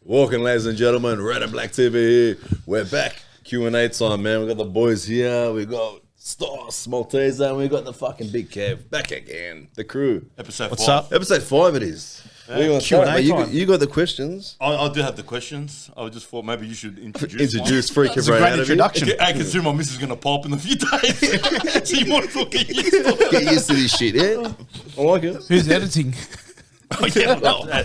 Welcome, ladies and gentlemen. Red and Black TV here. We're back. Q&A time, man. We got the boys here. We got Stos, Maltese, and we got the fucking Big Kev back again. The crew. Episode What's 5. up? Episode 5 it is. Q&A time. You got the questions. I do have the questions. I just thought maybe you should introduce Freaky It's a Brain great out of you. introduction. I consider my missus is going to pop in a few days. So you might as well get used to it. Get used to this shit, yeah? I like it. Who's editing? Oh, yeah,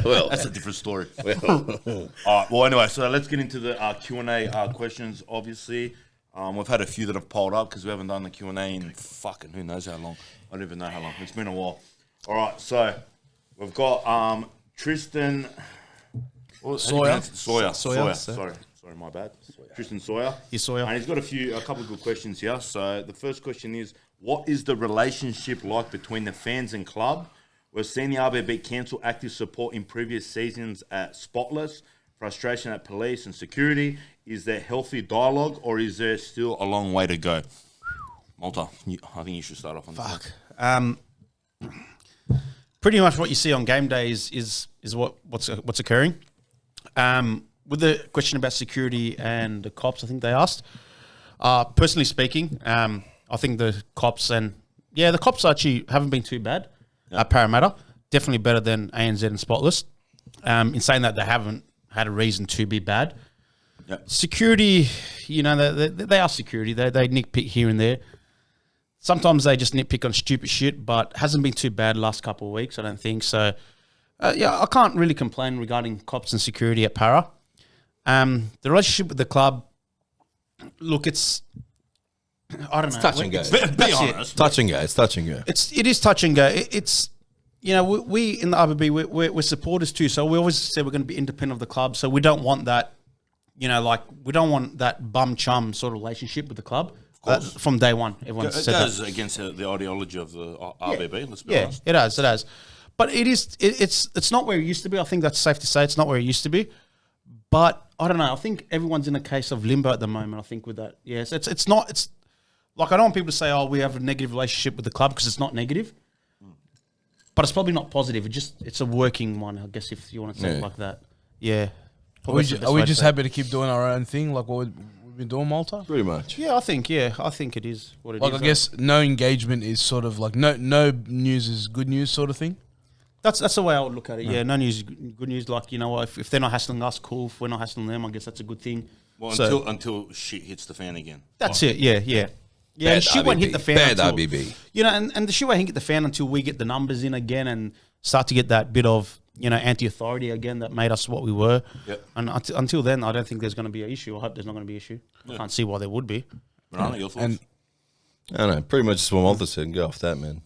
well. that's a different story. Well. All right, well, anyway, so let's get into the Q&A questions, obviously. We've had a few that have piled up because we haven't done the Q&A in fucking who knows how long. I don't even know how long. It's been a while. All right, so we've got Tristan... Sawyer. Sawyer. Sawyer. Sorry, my bad. Tristan Sawyer. Yes, Sawyer. And he's got a couple of good questions here. So the first question is, what is the relationship like between the fans and club? We've seen the RBB cancel active support in previous seasons at Spotless, frustration at police and security. Is there healthy dialogue or is there still a long way to go? Malta, I think you should start off on this. Pretty much what you see on game day is what's occurring. With the question about security and the cops, I think they asked. Personally speaking, I think the cops actually haven't been too bad. Parramatta, definitely better than ANZ and Spotless. In saying that, they haven't had a reason to be bad. Yep. Security, they are security. They nitpick here and there. Sometimes they just nitpick on stupid shit, but hasn't been too bad the last couple of weeks, I don't think. So, I can't really complain regarding cops and security at Para. The relationship with the club, look, I don't know. touch and go. Be honest. Touch and go. It's touch and go. It is touch and go. It's we in the RBB we're supporters too. So we always say we're going to be independent of the club. So we don't want that. We don't want that bum chum sort of relationship with the club from day one. Everyone said that. It goes against the ideology of the RBB. Let's be honest. It has. But it's not where it used to be. I think that's safe to say. It's not where it used to be. But I don't know. I think everyone's in a case of limbo at the moment. I think with that, yes, it's not. It's like I don't want people to say, "Oh, we have a negative relationship with the club," because it's not negative. But it's probably not positive. It's a working one, I guess, if you want to say it like that. Yeah. Are we just happy to keep doing our own thing, like what we've been doing, Malta? Pretty much. Yeah, I think it is what it is. Like I guess no engagement is sort of like no news is good news sort of thing. That's the way I would look at it. Yeah, no news is good news. Like, if they're not hassling us, cool. If we're not hassling them, I guess that's a good thing. Well, until shit hits the fan again. That's it. Yeah. Yeah, Bad and shit won't hit the fan Bad until, RBB. And the shit won't hit the fan until we get the numbers in again and start to get that bit of, anti-authority again that made us what we were. Yep. And until then, I don't think there's going to be an issue. I hope there's not going to be an issue. I can't see why there would be. Miranda, your thoughts? I don't know. Pretty much just what Malta said and go off that, man.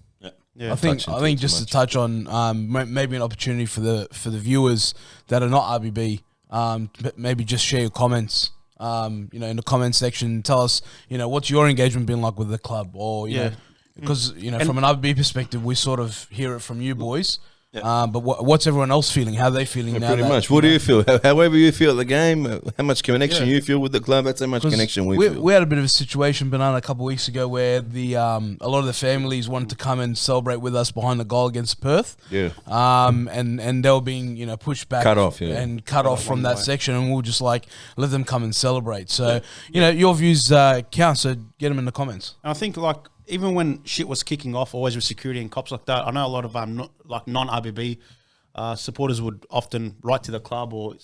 Yeah. I think just to touch on maybe an opportunity for the viewers that are not RBB, maybe just share your comments. In the comment section, tell us, what's your engagement been like with the club, or because from an RBB perspective, we sort of hear it from you boys. Yeah. But what's everyone else feeling? How are they feeling now? Pretty much. What do you feel? However you feel at the game, how much connection you feel with the club, that's how much connection we feel. We had a bit of a situation, Banana, a couple of weeks ago where a lot of the families wanted to come and celebrate with us behind the goal against Perth. Yeah. And they were being, pushed back. Cut off, and cut off from that section, and we were just like, let them come and celebrate. So, your views count, so get them in the comments. And I think, even when shit was kicking off, always with security and cops like that, I know a lot of non-RBB supporters would often write to the club or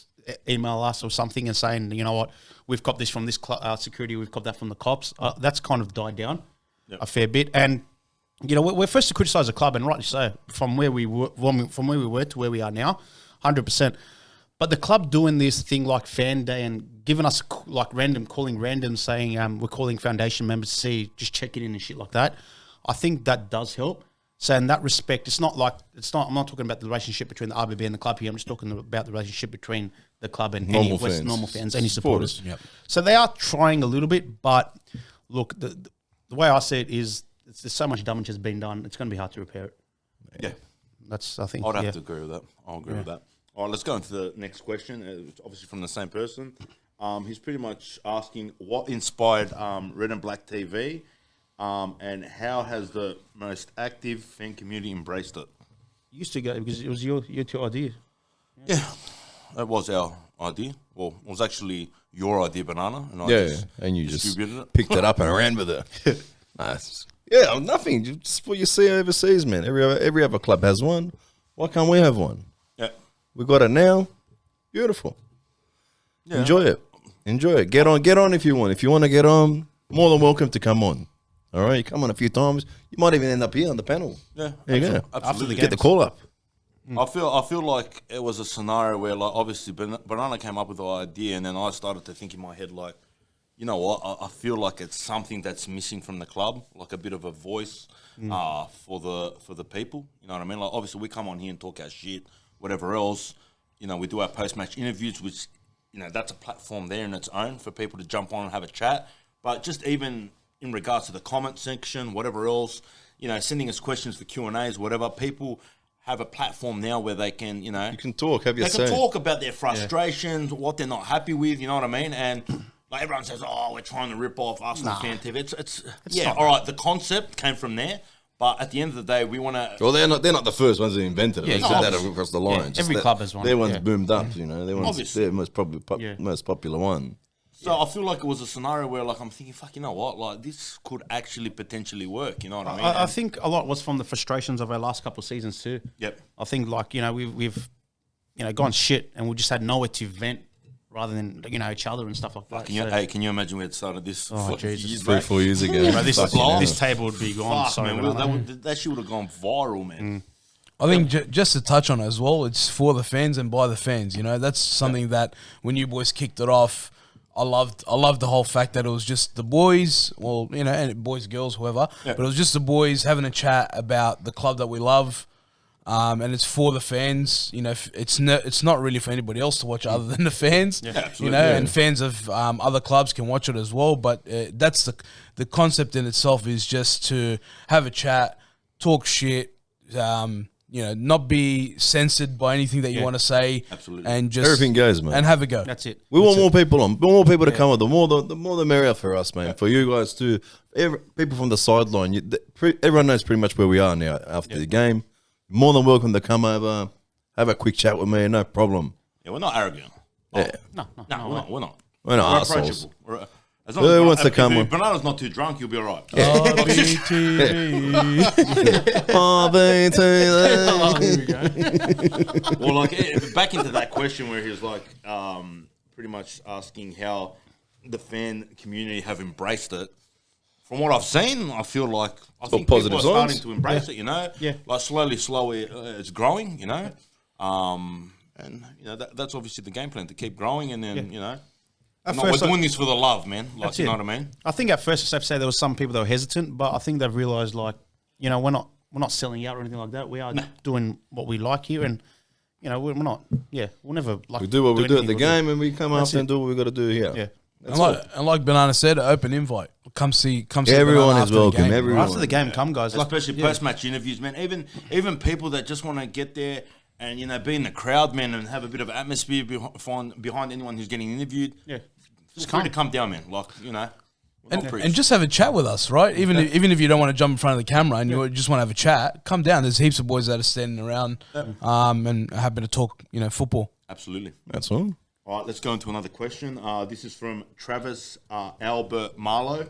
email us or something and saying, you know what, we've copped this from this security, we've copped that from the cops. That's kind of died down a fair bit. And, we're first to criticise the club, and rightly so, from where we were to where we are now, 100%. But the club doing this thing like Fan Day and giving us calling random saying we're calling foundation members to see, just checking in and shit like that, I think that does help. So in that respect, I'm not talking about the relationship between the RBB and the club here. I'm just talking about the relationship between the club and normal fans, any supporters. Yep. So they are trying a little bit, but look, the way I see it is there's so much damage has been done, it's going to be hard to repair it. Yeah. That's, I think, I'd have to agree with that. I'll agree with that. All right, let's go into the next question. It's obviously from the same person. He's pretty much asking what inspired Red and Black TV, and how has the most active fan community embraced it? Used to go because it was your two idea. Yeah. That was our idea. Well, it was actually your idea, Banana, and I just and you just distributed it. picked it up and ran with it. Nice. Yeah, nothing. Just what you see overseas, man. Every other club has one. Why can't we have one? Yeah. We got it now. Beautiful. Yeah. Enjoy it. Enjoy it. Get on if you want. If you want to get on, more than welcome to come on. All right, you come on a few times. You might even end up here on the panel. Yeah. There you go. Absolutely. Get the call up. I feel like it was a scenario where, like, obviously Banana came up with the idea, and then I started to think in my head, like, you know what? I feel like it's something that's missing from the club, like a bit of a voice for the people. You know what I mean? Like, obviously we come on here and talk our shit, whatever else. You know, we do our post-match interviews, which, you know, that's a platform there in its own for people to jump on and have a chat. But just even in regards to the comment section, whatever else, you know, sending us questions for Q&As, whatever, people have a platform now where they can, you know, You can talk. Have your they say. can talk about their frustrations, what they're not happy with, you know what I mean? And like everyone says, oh, we're trying to rip off Arsenal fan TV. It's yeah, all right, the concept came from there, but at the end of the day, we want to... Well, they're not the first ones that invented it. Yeah, They said that across the line. Just every that club has one. Their one's Yeah. boomed up, you know. Their one's Obviously. their most popular one. So I feel like it was a scenario where, like, I'm thinking, fuck, you know what? Like, this could actually potentially work, you know what I mean? I think a lot was from the frustrations of our last couple of seasons too. Yep. I think, like, you know, we've you know, gone shit and we just had nowhere to vent rather than, you know, each other and stuff like that. Can you imagine we had started this Jesus. 3-4 years ago. Bro, Fucking this table would be gone. Fuck, Sorry, man, that shit would have gone viral, man. I think just to touch on it as well, it's for the fans and by the fans. You know, that's something that when you boys kicked it off, I loved the whole fact that it was just the boys, well, you know, and boys, girls, whoever, but it was just the boys having a chat about the club that we love, and it's for the fans. You know, it's not really for anybody else to watch other than the fans. Yeah, absolutely. You know, and fans of other clubs can watch it as well. But that's the concept in itself is just to have a chat, talk shit. You know, not be censored by anything that you want to say. Absolutely. And just Everything goes, man. and have a go. That's it. We want more people on. We want more people to come on. The more the merrier for us, man. For you guys too. People from the sideline. Everyone knows pretty much where we are now after the game. More than welcome to come over, have a quick chat with me. No problem. Yeah, we're not arrogant. Yeah. No, We're not. We're not We're assholes. approachable. As Who wants to come on? If Banana's not too drunk, you'll be all right. Well, like, back into that question where he was like, pretty much asking how the fan community have embraced it. From what I've seen, I feel like I think people positive are starting signs. to embrace it. You know, Yeah. like slowly, it's growing. You know, and you know that's obviously the game plan to keep growing, and then you know, we're doing this for the love, man. Like, That's you it. know what I mean? I think at first, I say there was some people that were hesitant, but I think they've realised, like, you know, we're not selling out or anything like that. We are doing what we like here, and you know, we're not. Yeah, we'll never like. We do what we do at anything the we'll game, and we come after and do what we got to do here. Yeah. And like Banana said, open invite. Come see. Everyone Banana is after the welcome. game. Everyone. After the game, come guys. Like, Especially post-match interviews, man. Even people that just want to get there and, you know, be in the crowd, man, and have a bit of atmosphere behind anyone who's getting interviewed. yeah, Feel free to come down, man. Like, you know. And just have a chat with us, right? Even if you don't want to jump in front of the camera and you just want to have a chat, come down. There's heaps of boys that are standing around, and happy to talk, you know, football. Absolutely. That's all. All right, let's go into another question. This is from Travis Albert Marlowe.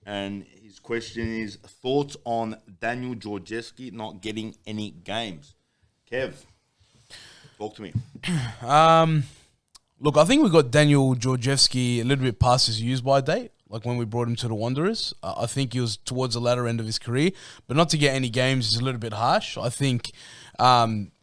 And his question is, thoughts on Daniel Georgievski not getting any games? Kev, talk to me. Look, I think we got Daniel Georgievski a little bit past his use-by date, like when we brought him to the Wanderers. I think he was towards the latter end of his career, but not to get any games is a little bit harsh. I think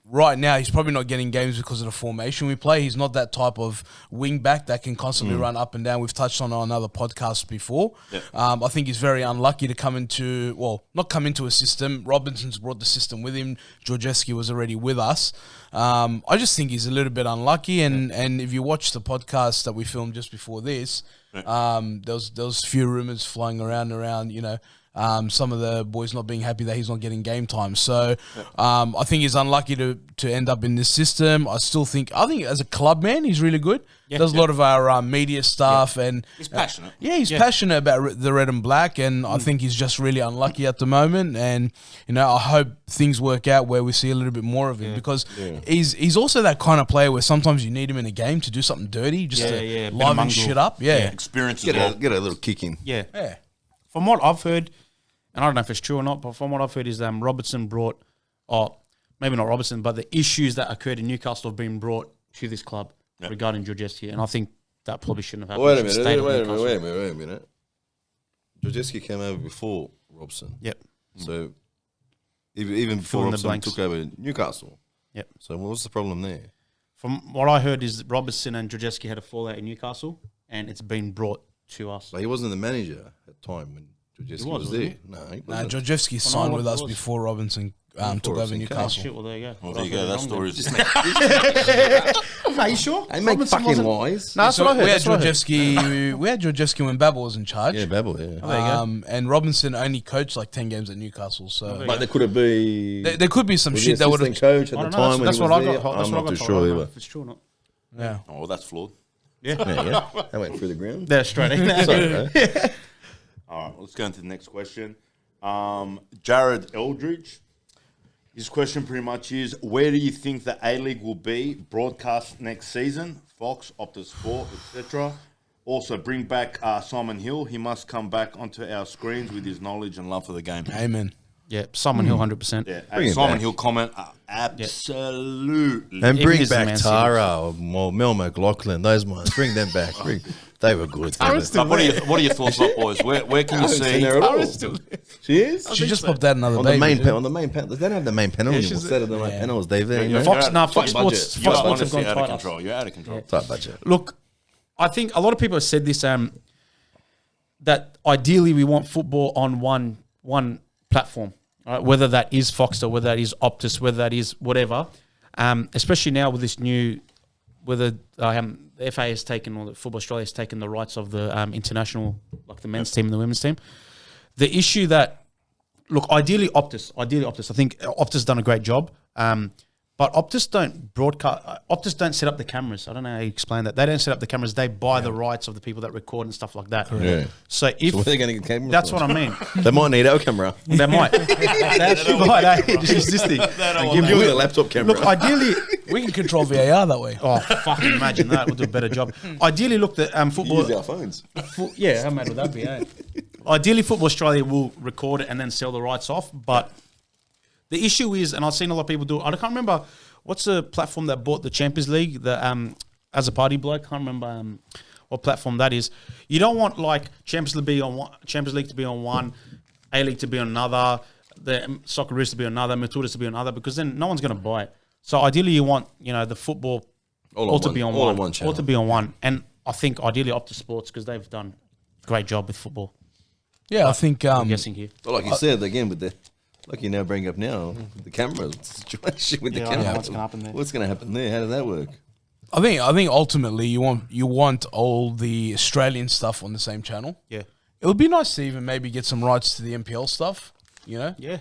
right now he's probably not getting games because of the formation we play. He's not that type of wing back that can constantly run up and down. We've touched on other podcasts before. Yep. I think he's very unlucky to not come into a system. Robinson's brought the system with him. Georgievski was already with us. I just think he's a little bit unlucky. And if you watch the podcast that we filmed just before this, there was a few rumours flying around, you know, some of the boys not being happy that he's not getting game time. So I think he's unlucky to end up in this system. I think as a club man, he's really good. Does a lot of our media stuff, and He's passionate. he's passionate about the red and black, and I think he's just really unlucky at the moment. And I hope things work out where we see a little bit more of him, because he's also that kind of player where sometimes you need him in a game to do something dirty, just to liven shit up. Experience as well. Get a little kick in. Yeah. From what I've heard, and I don't know if it's true or not, but from what I've heard is Robertson brought, maybe not Robertson, but the issues that occurred in Newcastle have been brought to this club regarding Georgievski, and I think that probably shouldn't have happened. Wait a minute. Georgievski came over before Robson. Yep. So even before Robson took over Newcastle. Yep. So what was the problem there? From what I heard is Robertson and Georgievski had a fallout in Newcastle, and it's been brought to us. But he wasn't the manager at the time when Georgievski was there. No, he wasn't. Georgievski signed with us before Robinson took over Newcastle. Shit, well, there you go. Well, there you go. That story is just Are you sure? I make fucking lies. No, that's what I heard. We had Georgievski when Babel was in charge. Yeah, Babel, yeah. Oh, there you go. And Robinson only coached like 10 games at Newcastle. So But there could have been... There could be some shit that would have... coach at the time when he was there. I'm not too sure either. If it's true or not. Yeah. Oh, well, that's flawed. Yeah. That went through the ground. They're straight in. Sorry, bro. All right, let's go into the next question. Jared Eldridge. His question pretty much is, where do you think the A-League will be broadcast next season? Fox, Optus Sport, etc. Also, bring back Simon Hill. He must come back onto our screens with his knowledge and love for the game. Amen. Yeah, Simon Hill, 100%. Yeah, and Simon Hill comment, absolutely. And Even bring if back it's Tara or Mel McLaughlin, those ones. Bring them back. They were good. But what are your thoughts on boys? Where can you see? She is? She just popped out another On baby. the main panel. They don't have the main panel anymore. Instead of the main panels, they've Fox Sports You're have gone honestly out of tight. control. You're out of control. Tight budget. Look, I think a lot of people have said this, that ideally we want football on one platform, right? Whether that is Foxtel, whether that is Optus, whether that is whatever. Especially now with this new, whether the FA has taken, or the Football Australia has taken the rights of the international, like the men's team and the women's team. The issue that, look, ideally Optus. I think Optus has done a great job. But Optus don't broadcast. Optus don't set up the cameras. I don't know how you explain that. They don't set up the cameras. They buy the rights of the people that record and stuff like that. Yeah. So if where are they going to get cameras? that's from? what I mean. They might need our camera. They might. They actually might. Just this thing. Give me the laptop camera. Look, ideally, We can control VAR that way. oh fucking imagine that. We'll do a better job. Ideally, look, the football. Use our phones. Yeah, how mad would that be? Ideally, Football Australia will record it and then sell the rights off. But the issue is, and I've seen a lot of people do it. I can't remember what's the platform that bought the Champions League. The as a party bloke, can't remember what platform that is. You don't want like Champions League to be on one, A-League to be on another, the Socceroos to be on another, Matutas to be on another, because then no one's going to buy it. So ideally, you want the football all to be on one channel. all to be on one. And I think ideally Optus Sports, because they've done a great job with football. Yeah, I think I'm guessing here. But like you said, again, with the, like you now bring up now, the cameras, the situation with the I don't know camera. what's going to happen there. What's going to happen there? How does that work? I think ultimately you want all the Australian stuff on the same channel. Yeah. It would be nice to even maybe get some rights to the NPL stuff. Yeah. You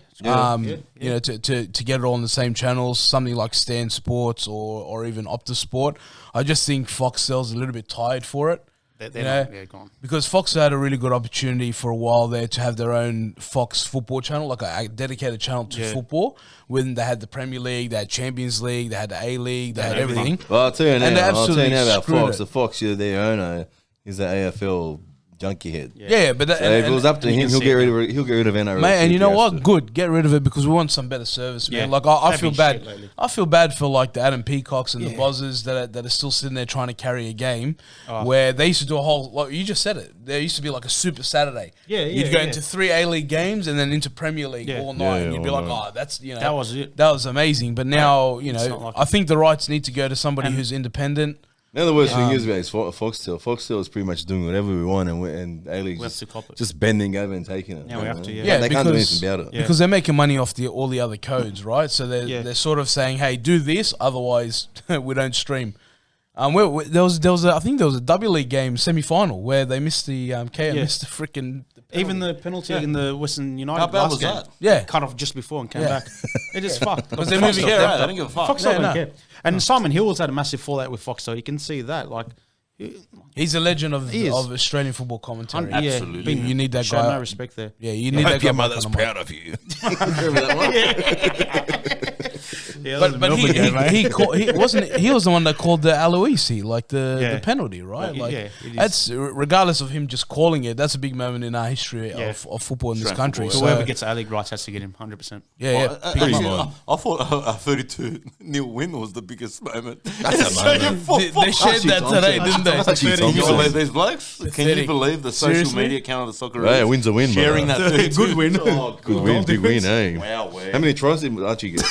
know, to get it all on the same channels, something like Stan Sports or even Optus Sport. I just think Foxtel's a little bit tired for it. They're gone. Because Fox had a really good opportunity for a while there to have their own Fox football channel, like a dedicated channel to football. When they had the Premier League, they had Champions League, they had the A-League, they had everything. Well, I'll tell you now, And they absolutely about screwed Fox. it. The Fox, their owner, is the AFL junkie head. Yeah, but So if it was up to him, he'll get rid of NRL. Mate, and you know what? To. Good, get rid of it because we want some better service, man. Yeah. Like I They've feel been bad. shit lately. I feel bad for like the Adam Peacocks and the Bozzers that are still sitting there trying to carry a game where they used to do a whole. Like you just said it. There used to be like a Super Saturday. You'd go into 3 A-League games and then into Premier League all night, and you'd be like, oh, that's That was it. That was amazing. But now not like I think the rights need to go to somebody who's independent. Now the worst thing is Foxtel. Foxtel is pretty much doing whatever we want, and A-League have to cop it. just bending over and taking it. Yeah, we have to, Yeah, they can't do because- anything about it. Yeah. Because they're making money off all the other codes, right? So they're sort of saying, hey, do this, otherwise we don't stream. There was I think there was a W League game semi-final where they missed the missed the freaking. Even the penalty in the Western United. How bad last was game, that? Yeah. cut off just before and came Yeah. back. It is fucked. Because they're moving. Yeah, right. I don't give a fuck. Fox Yeah, don't no. care. And Simon Hill's had a massive fallout with Fox, so you can see that. Like, He's a legend of He is. Australian football commentary. Absolutely. You need that showed guy. no respect there. Yeah, you I need that hope guy. your back mother's on the mic. proud of you. Remember that one? Yeah, But he was the one that called the Aloisi, like the Yeah. penalty, right? Yeah, Like yeah, it is. that's regardless of him just calling it. That's a big moment in our history Yeah. of football in this Australian country. football, So, Whoever gets A-League rights has to get him, 100%. yeah. Pretty Actually, much. I thought a 32-0 win was the biggest moment. That's a moment. They shared that today, didn't they? Actually, Can you Thompson. believe these blokes? Can you 30. believe the social Seriously? media account of the soccer? Yeah, win's a win, sharing brother. that 32. Good win. Oh, Good win, big win, eh? Wow, How many tries did Archie get?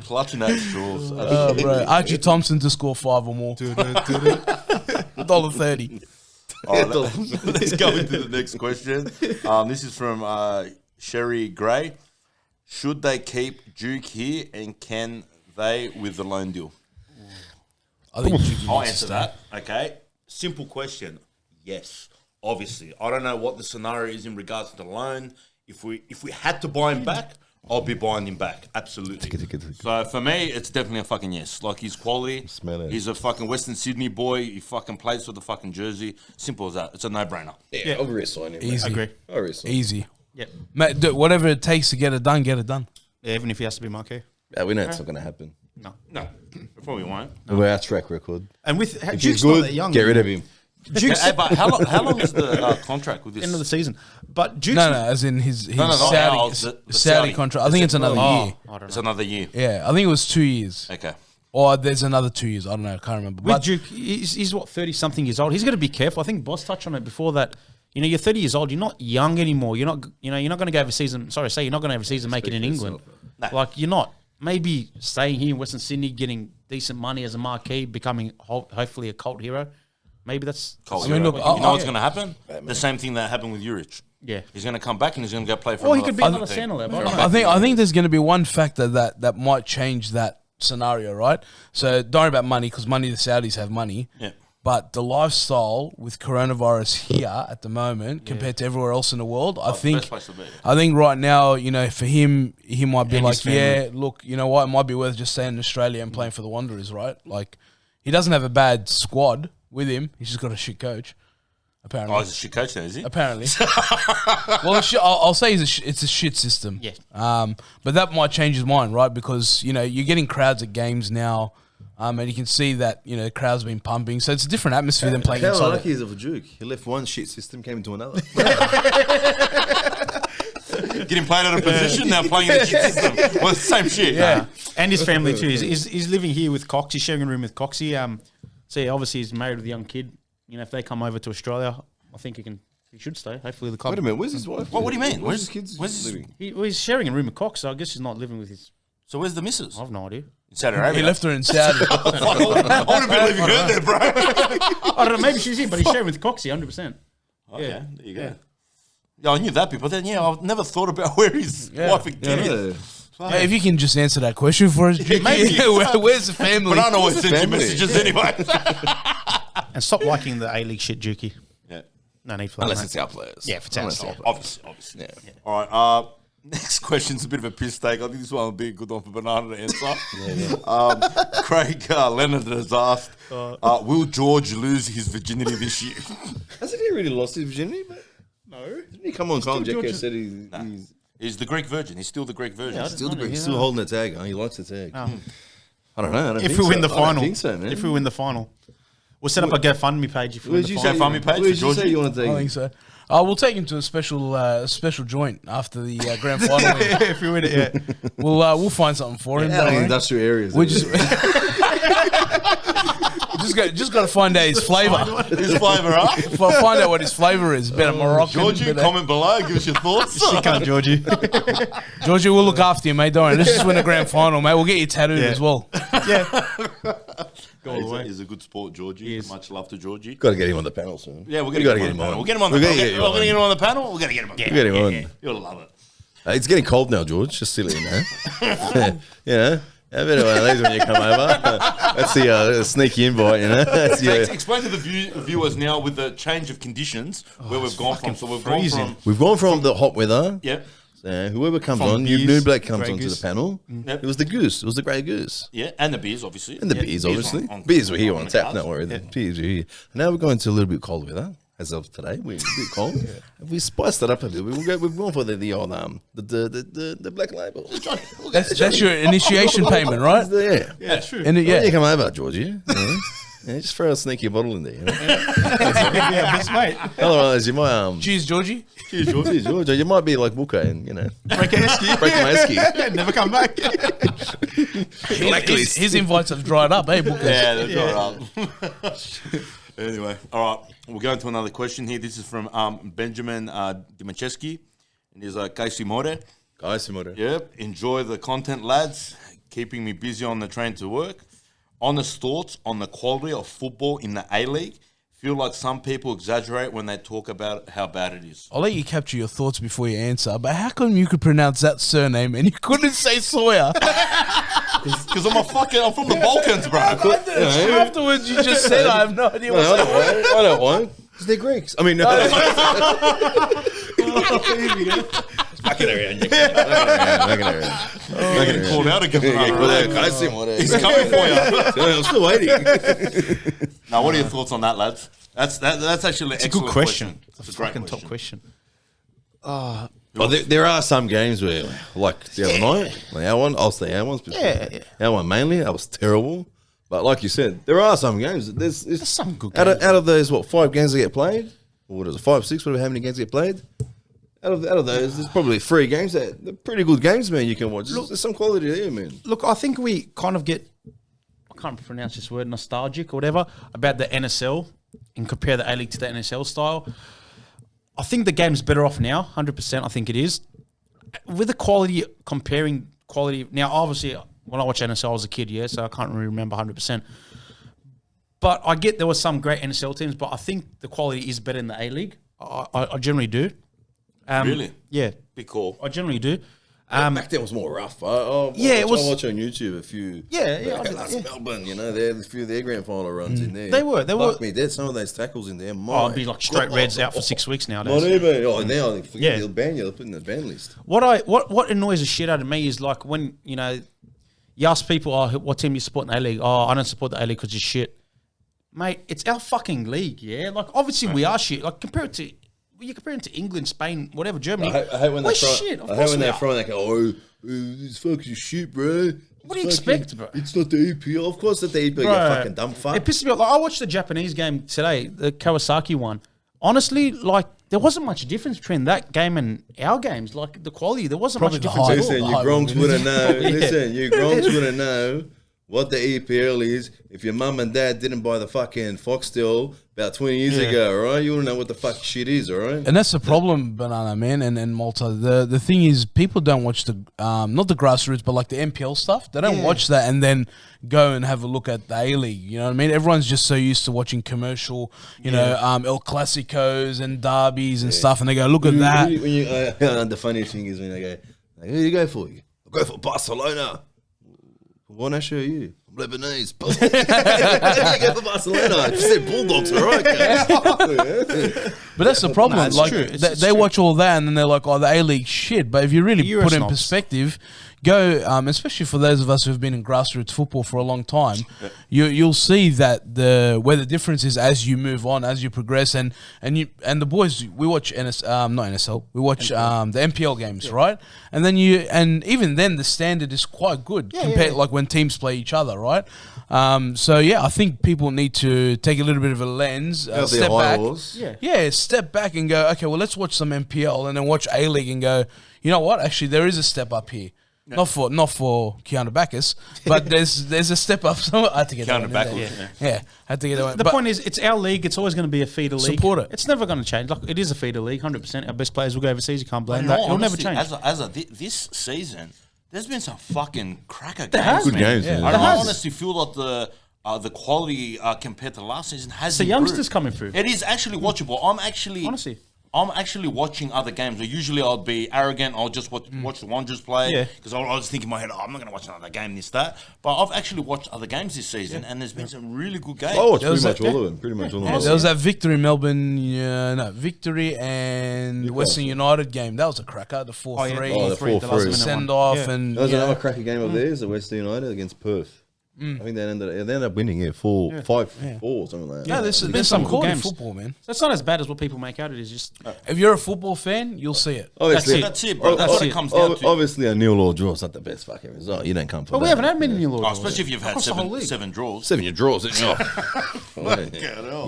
clutching at straws. Oh, bro. Archie Thompson to score 5 or more. $1.30. All right, let's go into the next question. This is from Sherry Gray. Should they keep Duke here, and can they with the loan deal? I think I'll answer that. Okay. Simple question. Yes. Obviously. I don't know what the scenario is in regards to the loan. If we had to buy him back, I'll be buying him back. Absolutely. So for me, it's definitely a fucking yes. Like, he's quality. Smell it. He's a fucking Western Sydney boy. He fucking plays for the fucking jersey. Simple as that. It's a no-brainer. Yeah, I'll resign him. Easy. Agree. I'll resign. Easy. Yep. Mate, whatever it takes to get it done, get it done. Yeah, even if he has to be marquee. Yeah, we know it's not going to happen. No. No. Probably won't. We're our track record. And with If he's Duke's not good, that young. get rid of him. Duke's Hey, but how long is the contract with this? end of the season. But Duke's No, as in his no, Saudi, ours, the Saudi Saudi. contract. I think it's another year. I don't It's know. another year. Yeah, I think it was 2 years. Okay. Or there's another 2 years. I don't know. I can't remember. With But Duke, he's what, 30-something years old. He's got to be careful. I think Boss touched on it before that. You know, you're 30 years old. You're not young anymore. You're not going to go over season. Sorry, you're not going to have a season make it in England. Like, you're not. Maybe staying here in Western Sydney, getting decent money as a marquee, becoming hopefully a cult hero. Maybe that's. Cold. I mean, look, you know what's yeah. going to happen? The same thing that happened with Urich. Yeah. He's going to come back and he's going to go play for Or he another could be fucking another team. Sandler. I don't know. I think there's going to be one factor that might change that scenario, right? So don't worry about money because the Saudis have money. Yeah. But the lifestyle with coronavirus here at the moment compared to everywhere else in the world, I think best place to be. I think right now, you know, for him, he might be And like, his family. yeah, look, you know what, it might be worth just staying in Australia and playing for the Wanderers, right? Like, he doesn't have a bad squad with him. He's just got a shit coach, apparently. Oh, he's a shit coach now, is he? Apparently. Well, I'll say it's a shit system. Yeah. But that might change his mind, right? Because, you know, you're getting crowds at games now, and you can see that, you know, the crowd's been pumping. So it's a different atmosphere than playing How inside. lucky is it for Duke? He left one shit system, came into another. Getting played out of position, now playing in the shit system. Well, it's the same shit. Yeah. And his family too. He's living here with Cox. He's sharing a room with Coxie. So yeah, obviously he's married with a young kid. You know, if they come over to Australia, I think he should stay. Hopefully the club. Wait a minute, where's his wife? What do you mean? Where's his kids living? He's sharing a room with Cox, so I guess he's not living with his. So where's the missus? I have no idea. In Saudi He Arabia. left her in Saudi. I would have been leaving her there, bro. I don't know. Maybe she's here, but he's sharing with Coxie, 100%. Okay, Yeah. there you go. Yeah, I knew that bit, but then, I've never thought about where his wife and kid is. Yeah, if you can just answer that question for us, Maybe. where's the family? But I don't always send you Family. messages anyway. And stop liking the A-League shit, Dukey. Yeah. No need for that. Unless mate. it's our players. Yeah, if it's our Unless players. Obviously. Yeah. All right. Next question's a bit of a piss take. I think this one will be a good one for Banana to answer. Craig Leonard has asked, will George lose his virginity this year? Hasn't he really lost his virginity, mate? No. Didn't he come on Carl Jacko said he's He's the Greek virgin. He's still the Greek virgin. Yeah, still, Yeah. he's still holding the tag. Huh? He likes the tag. I don't know. I don't If think we so. win the I don't final. think so, man. If we win the final. We'll set up a GoFundMe page if we win Where'd the you final. say, GoFundMe page where'd for you say Georgie? you want to take I him? think so. We'll take him to a special joint after the grand final. If we win it, yeah. We'll find something for him. Out don't of worry. industrial areas. We just just got to find out his flavour. His flavour, huh? Find out what his flavour is. Bit of Moroccan. Georgie, bit of- comment below. Give us your thoughts. She can't, Georgie. Georgie, we'll look after you, mate. Don't worry. Let's just win a grand final, mate. We'll get you tattooed Yeah. as well. He's a good sport, Georgie. Much love to Georgie. Got to get him on the panel soon. Yeah, we're We going to gotta get him on the panel. We'll get him on the We're panel. gonna We're get him going to on. get him on the panel. We're going to get him on. Get him on. You'll love it. It's getting cold now, George. Just silly, you know. Yeah. Have a bit of one of these when you come over. That's the sneaky invite, you know. That's Explain to the viewers now with the change of conditions where we've gone from. So we've gone from the hot weather. Yep. So whoever comes From on, beers, New Black comes Grey onto Goose. the panel. Yep. It was the goose. It was the grey goose. Yeah, and the beers, obviously. And the beers, obviously. on- Beers were here on on the tap, cards. don't worry. The beers were here. And now we're going to a little bit cold weather. As of today, we're a bit cold. We spiced it up a bit. We've gone for the old the black label. That's your initiation payment, right? Yeah, true. And yeah. yeah, You come over, Georgie. Yeah, just throw a sneaky bottle in there. You know? Yeah, best mate. Otherwise, you might cheers, Georgie. Cheers, Georgie. You might be like Booker and Break my esky. Never come back. His invites have dried up, eh, Booker? Yeah, that's all right. Anyway, all right. We'll go into another question here. This is from Benjamin Dimacheski. And he's like, Casey More. Guys, Simone. Yep. Enjoy the content, lads. Keeping me busy on the train to work. Honest thoughts on the quality of football in the A-League. Feel like some people exaggerate when they talk about how bad it is. I'll let you capture your thoughts before you answer, but how come you could pronounce that surname and you couldn't say Sawyer? Because I'm from the Balkans, bro. Afterwards, you just said, I have no idea No, what's I don't want. Because they're Greeks. I mean, no. Fucking around. Called out again. Guys, Simone. He's coming for you. I'm still waiting. Now, what are your thoughts on that, lads? That's actually It's a excellent good question. It's a It's a great fucking top question. Well, there are some games where, like the other night, like our one, I'll say our one specifically. Yeah. Our one mainly, that was terrible. But like you said, there are some games. There's some good out games. of those, 5 games that get played? Or what is it, 5, 6, whatever, how many games get played? Out of those, there's probably 3 games that they're pretty good games, man, you can watch. There's some quality there, man. Look, I think we kind of get, I can't pronounce this word, nostalgic or whatever, about the NSL and compare the A-League to the NSL style. I think the game's better off now, 100%, I think it is. With the quality, comparing quality, now obviously when I watched NSL I was a kid, so I can't really remember 100%. But I get there were some great NSL teams, but I think the quality is better in the A-League. I generally do. Really? Yeah. Be cool. I generally do. Back then was more rough. I watch on YouTube a few. Yeah. Melbourne, there's a few of their grand final runs in there. They were. Fuck me, there's some of those tackles in there. Oh, it'd be like straight reds out for 6 weeks nowadays. Not even. Oh, now they forget Yeah. they'll ban you. They'll put in the ban list. What annoys the shit out of me is like when you ask people, what team you support in the A-League? Oh, I don't support the A-League because it's shit. Mate, it's our fucking league, yeah? Like, obviously we are shit. Like, compare it to England, Spain, whatever, Germany. I hate when we're they shit. I hate when they're from they go, this fucking shit, bro. What do you expect, bro? It's not the EPL. Of course, not the EPL, you fucking dumb fuck. It pisses me off. Like, I watched the Japanese game today, the Kawasaki one. Honestly, like, there wasn't much difference between that game and our games. Like, the quality, there wasn't Probably much the difference at all. Listen, you Gronks wouldn't know. Listen, you Gronks wouldn't know what the EPL is if your mum and dad didn't buy the fucking Foxtel about 20 years ago, all right? You wouldn't know what the fuck shit is, all right? And that's the problem, Banana Man and Malta. The thing is, people don't watch the not the grassroots, but like the NPL stuff. They don't watch that and then go and have a look at the A-League. You know what I mean? Everyone's just so used to watching commercial, El Clasicos and derbies and stuff, and they go, look at that. The funniest thing is when they go, who do you go for? I go for Barcelona. What national are you? I'm Lebanese. How do you go for Barcelona? You said Bulldogs, all right, guys. But that's the problem. it's like true. It's they true. watch all that and then they're like, "Oh, the A-League shit." But if you really Euro put it in snobs. perspective, go, especially for those of us who've been in grassroots football for a long time, you'll see that where the difference is as you move on, as you progress, and the boys, we watch not NSL, we watch the NPL games, right? And then even then the standard is quite good compared like when teams play each other, right? So I think people need to take a little bit of a lens, step back, step back and go, okay, well, let's watch some NPL and then watch A-League and go, you know what? Actually, there is a step up here. Yeah. Not for Keanu Bacchus, but there's a step up. So I had to get Keanu that one in Bacchus, there. Had to get that one. The point is, it's our league. It's always going to be a feeder league. Support it. It's never going to change. Like, it is a feeder league, 100%. Our best players will go overseas. You can't blame No, that. It'll never honestly, change. This season, there's been some fucking cracker There games. has Good been. games, I man. honestly feel that the quality compared to last season has It's the improved. youngsters coming through. It is actually watchable. I'm I'm actually watching other games. Usually I'll be arrogant. I'll just watch the Wanderers play. Yeah. Because I was thinking in my head, I'm not going to watch another game, this, that. But I've actually watched other games this season, and there's been some really good games. I watched There was pretty much that- all of them. Pretty much all of There them. was that Victory Melbourne, Victory and Western United game. That was a cracker. The 4-3 Oh, the 4-3. send off, Yeah. and That was another cracker game of theirs, the Western United against Perth. I think they ended up winning, 5-4 or something like that. Yeah, there's been been some some good quality games. football, man. So it's not as bad as what people make out. It is just If you're a football fan, you'll see it. Obviously, That's it, bro. That's what it comes down to. Obviously, a nil or draw is not the best fucking result. You don't come for but that. we haven't had many new Oh, laws. especially if you've had Across the whole league. seven draws. 7 year draws. It's You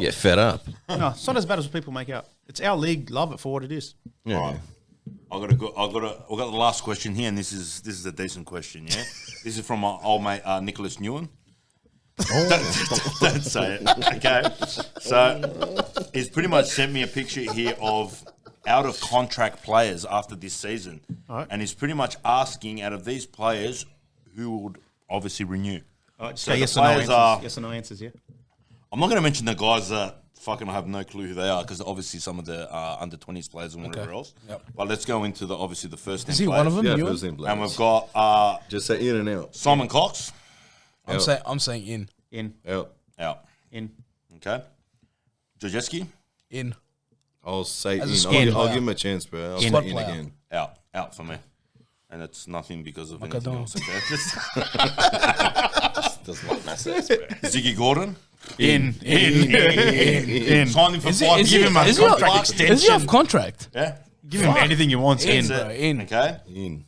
get fed up. No, it's not as bad as what people make out. It's our league. Love it for what it is. Yeah. Right. I've got the last question here, and this is a decent question. Yeah, this is from my old mate Nicholas Newen. Don't say it. Okay, so he's pretty much sent me a picture here of out of contract players after this season, and he's pretty much asking out of these players who would obviously renew. So the yes or no players answers. are- Yes or no answers. Yeah. I'm not going to mention the guys that fucking have no clue who they are because obviously some of the under 20s players and whatever else. Yep. But let's go into the first. Is he one of them? Yeah, Ewan? first team And players. we've got Just say in and out. Simon Cox I'm saying in. Out. out. In. Okay. Georgievski In. I'll say As a in. squad I'll player. give him a chance, bro. I'll Squad say in player. again. out for me, and it's nothing because of I anything don't. else. Okay. Doesn't like that sense, bro. Ziggy Gordon In. signed him for Is he, 5 is years. he, is he, contract off, extension. is he off contract? Yeah. Give him anything you want. In, In. bro. In. Okay. In.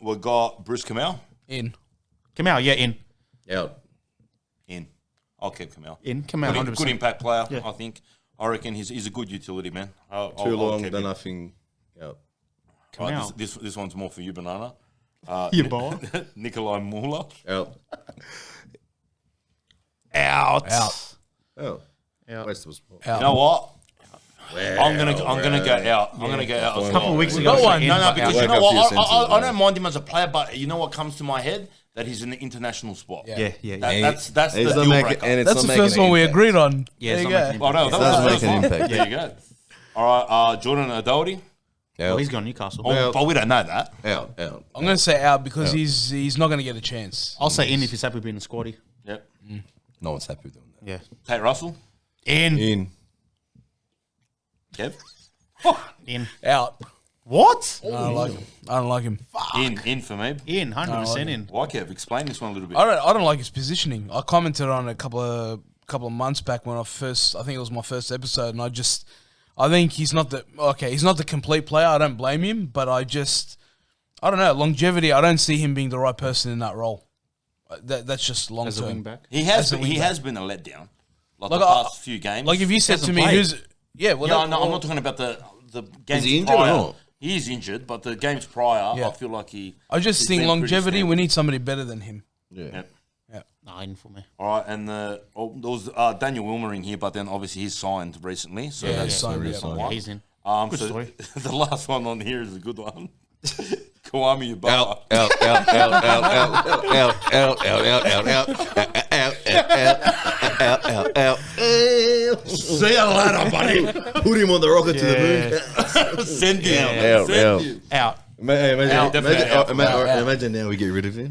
We've got Bruce Kamau In. Come out. Yeah. In. Out. in. I'll keep Kamau. In. Come out. Good, 100%. good impact player, Yeah. I think. I reckon he's a good utility man. I'll Too long, keep done him. nothing. Out. Right, Kamau. this one's more for you, Banana. You boy. Nikolai Muller. Out. Out. Out. Out. Out. Wasteful spot. You know what? Wow, I'm gonna go out. I'm gonna go out. as A couple well. of weeks We ago. got one. No, because Wake you know up to your what? senses, I man. don't mind him as a player, but you know what comes to my head? That he's in the international spot. Yeah. That's the It's not deal making, breaker. and it's That's not the making first an one we impact. agreed on. Yeah, There it's you not go. making Oh, no, that It was does the make first an one. impact. There you go. All right, Jordan Adoti. Well, Out. he's gone Newcastle. Well- But we don't know that. Out. Out. I'm going to say out because he's not going to get a chance. I'll say in if he's happy being a squaddy. Yep. No one's happy with doing that. Yeah. Tate Russell. In. In. Kev. In. Out. What? I don't like him. I don't like him. In for me. In. 100% in. Why, Kev? Explain this one a little bit. I don't like his positioning. I commented on it a couple of months back when I think it was my first episode, and I think he's not the complete player. I don't blame him, but I don't know, longevity. I don't see him being the right person in that role. That's just long As a wing term. back. He has been a letdown. Like Like, the past few games. Like if you said to hasn't me, played. who's I'm not talking about the games he injured or prior. not? He is injured, but the games prior, Yeah. I feel like he. I just he's think been pretty longevity. We standard. need somebody better than him. Yeah. Yep. No, in for me. All right, and there was Daniel Wilmering here, but then obviously he's signed recently. So Yeah, that's he's signed, very yeah. signed. Yeah, he's in. so story. the last one on here is a good one. Kwame Yubala. Out. Out. Out. Out. Out. Out. Out. Out. Out. Out. Out. Out. Out. See you later, buddy. Put him on the rocket to the moon. Send him. Out. Send Out. him. Out. Imagine now we get rid of him.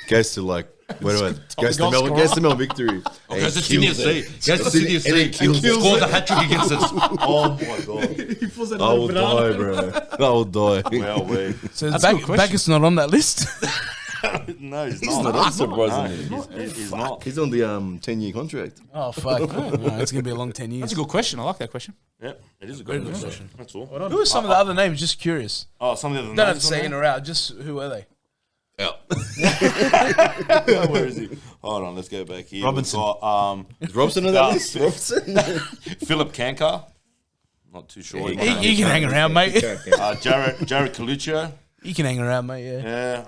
Goes to like, what do I? Goes to Melbourne. Goes to Melbourne Victory. Goes to Sydney FC. Goes to Sydney FC. Scores a hat trick against us. Oh my god. I will die, bro. I will die. Well, we. So That's a good question. Backus not on that list. No, he's He's not. not surprisingly. He's not. He's on the 10-year contract. Oh fuck! No, it's gonna be a long 10 years. That's a good question. I like that question. Yep, it is a good question. That's all. Who are some of the other names? Just curious. Oh, some of the other Don't have to names on say there? in or out. Just who are they? Out. Where is he? Hold on, let's go back here. Robinson. We've got, Is Robson on that list? Robson? Philip Kankar. Not too sure. Yeah, You can hang around, mate. Jared Coluccio. You can hang around, mate. Yeah.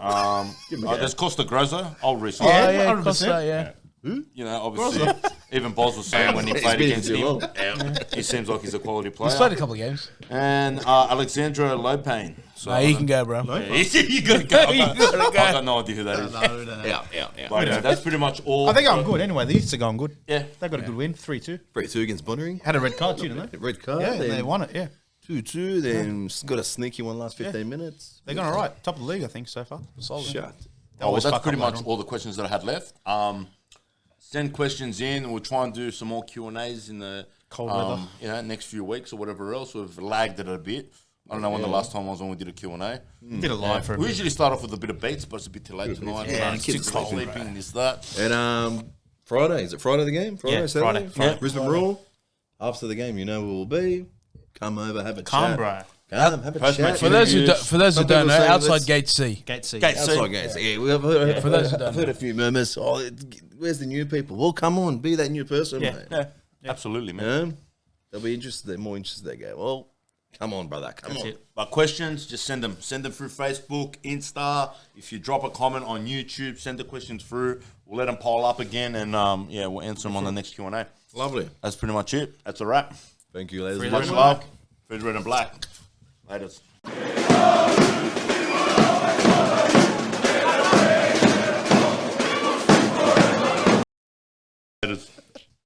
Yeah. There's Costa Groza. I'll resign. Oh, yeah, 100%. Costa, yeah. You know, obviously, even Boz was saying when he played against him, he seems like he's a quality player. He's played a couple of games. And Alexandra Lopane. So No, he can go, bro. you gotta go. I got no idea who that is. Out. But that's pretty much all. I think I'm good anyway. The Easts are going good. Yeah. They got a good win, 3-2. 3-2 against Bonnering. Had a red card too, didn't they? Red card. Yeah, then they won it. Yeah. 2-2, then got a sneaky one last 15 minutes. They're going all right. Top of the league, I think, so far. Solid. Shut. Oh, well, that's pretty much all the questions that I had left. Send questions in. We'll try and do some more Q&As in the Cold weather. next few weeks or whatever else. We've lagged it a bit. I don't know when the last time was when we did a Q&A. Bit of live for a We bit. usually start off with a bit of beats, but it's a bit too late tonight. Yeah, it's Kids too are cold, sleeping, this, that. And Friday, is it Friday the game? Friday, Yeah, Saturday? Friday. Brisbane Roar. After the game, you know where we'll be. Come over, have a Come, chat. bro. Come, have a Postmate chat. For those who Some don't people know, say outside let's- Gate C. Gate C. Outside games. Yeah, we have heard, For those who don't I've heard a few murmurs. Oh, where's the new people? Well, come on, be that new person, Yeah. mate. Yeah, absolutely, man. Yeah? They'll be interested. They're more interested. They go, well, come on, brother. Come on. But questions, just send them. Send them through Facebook, Insta. If you drop a comment on YouTube, send the questions through. We'll let them pile up again, and we'll answer them on the next Q&A. Lovely. That's pretty much it. That's a wrap. Thank you, ladies and Much gentlemen. love. Food red and black. Laters.